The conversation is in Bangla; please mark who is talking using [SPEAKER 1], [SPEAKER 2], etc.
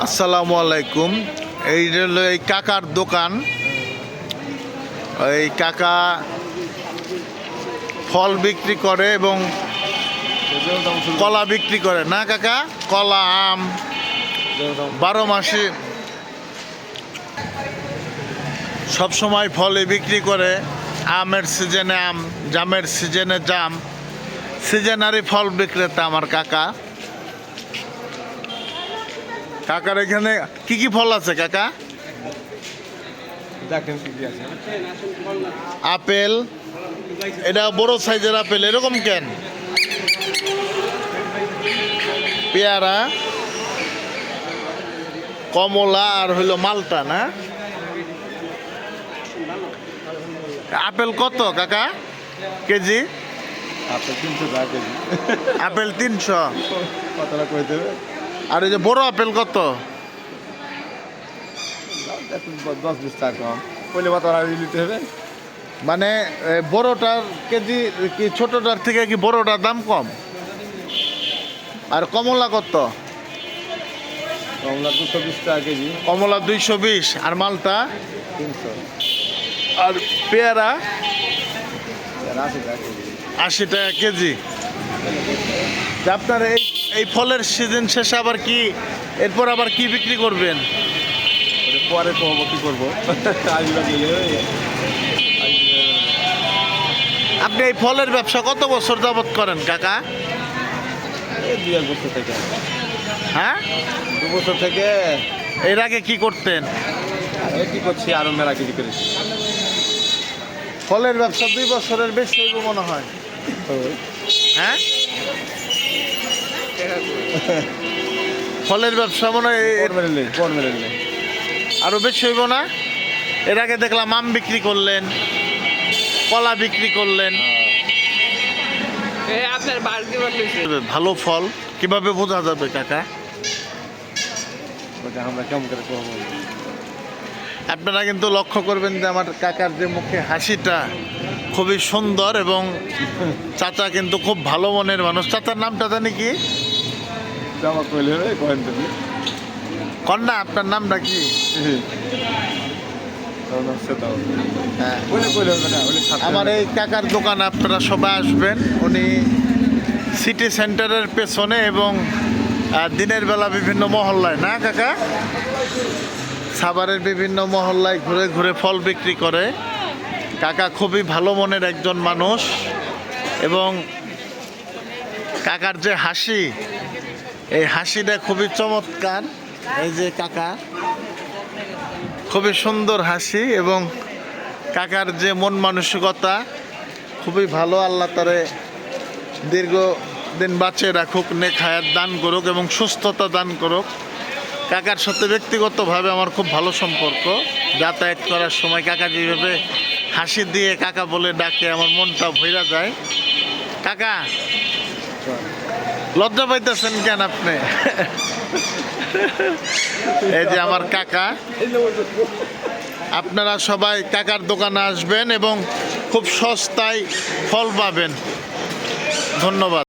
[SPEAKER 1] আসসালামু আলাইকুম। এই হলো এই কাকার দোকান। এই কাকা ফল বিক্রি করে এবং কলা বিক্রি করে না কাকা? কলা, আম 12 মাসে সবসময় ফলে বিক্রি করে। আমের সিজনে আম, জামের সিজনে জাম, সিজনারি ফল বিক্রেতা আমার কাকা। কাকার এখানে কি কি ফল আছে কাকা? আপেল, এটা বড় সাইজের আপেল, এরকম কেন? পেয়ারা, কমলা আর হইলো মালটা না? আপেল কত কাকা কেজি? আপেল 300। আর এই যে বড় আপেল কত?
[SPEAKER 2] 10-20 টাকা কম পয়লে নিতে হবে।
[SPEAKER 1] মানে বড়টার কেজি কি ছোটটার থেকে কি বড়টার দাম কম? আর কমলা কত?
[SPEAKER 2] কমলা 220 টাকা কেজি।
[SPEAKER 1] কমলা 220। আর মালটা
[SPEAKER 2] 300।
[SPEAKER 1] আর পেয়ারা
[SPEAKER 2] 80 টাকা কেজি।
[SPEAKER 1] 80 টাকা কেজি। আপনার এই এই ফলের সিজন শেষে আবার কি, এরপর আবার কি বিক্রি করবেন?
[SPEAKER 2] পরে কি করবো?
[SPEAKER 1] আপনি এই ফলের ব্যবসা কত বছর যাবত করেন কাকা?
[SPEAKER 2] 2 বছর থেকে।
[SPEAKER 1] হ্যাঁ,
[SPEAKER 2] 2 বছর থেকে।
[SPEAKER 1] এর আগে কি করতেন?
[SPEAKER 2] কি করছি, আরো মেলা কিছু করেছি।
[SPEAKER 1] ফলের ব্যবসা 2 বছরের বেশি হইব মনে হয়। হ্যাঁ, ফলের ব্যবসা মনে হয় আরো বেশি হইব না? এর আগে দেখলাম আম বিক্রি করলেন, কলা বিক্রি করলেন। ভালো ফল কিভাবে বোঝা যাবে কাকা?
[SPEAKER 2] আমরা কেমন করে করবো?
[SPEAKER 1] আপনারা কিন্তু লক্ষ্য করবেন যে আমার কাকার যে মুখে হাসিটা খুবই সুন্দর এবং চাচা কিন্তু খুব ভালো মনের মানুষ। চাচার নামটা জানি কি? কন্যা, আপনার নামটা কি? হ্যাঁ, আমার এই কাকার দোকান আপনারা সবাই আসবেন। উনি সিটি সেন্টারের পেছনে এবং দিনের বেলা বিভিন্ন মহল্লায় না কাকা, সাভারের বিভিন্ন মহল্লায় ঘুরে ঘুরে ফল বিক্রি করে। কাকা খুবই ভালো মনের একজন মানুষ এবং কাকার যে হাসি, এই হাসিটা খুবই চমৎকার। এই যে কাকা খুবই সুন্দর হাসি এবং কাকার যে মন মানসিকতা খুবই ভালো। আল্লাহ তারে দীর্ঘদিন বাঁচিয়ে রাখুক, নেক হায়াত দান করুক এবং সুস্থতা দান করুক। কাকার সাথে ব্যক্তিগতভাবে আমার খুব ভালো সম্পর্ক। যাতায়াত করার সময় কাকা যেভাবে হাসি দিয়ে কাকা বলে ডাকে, আমার মনটা ভইরা যায়। কাকা, লজ্জা পাইতেছেন কেন আপনি? এই যে আমার কাকা। আপনারা সবাই কাকার দোকানে আসবেন এবং খুব সস্তায় ফল পাবেন। ধন্যবাদ।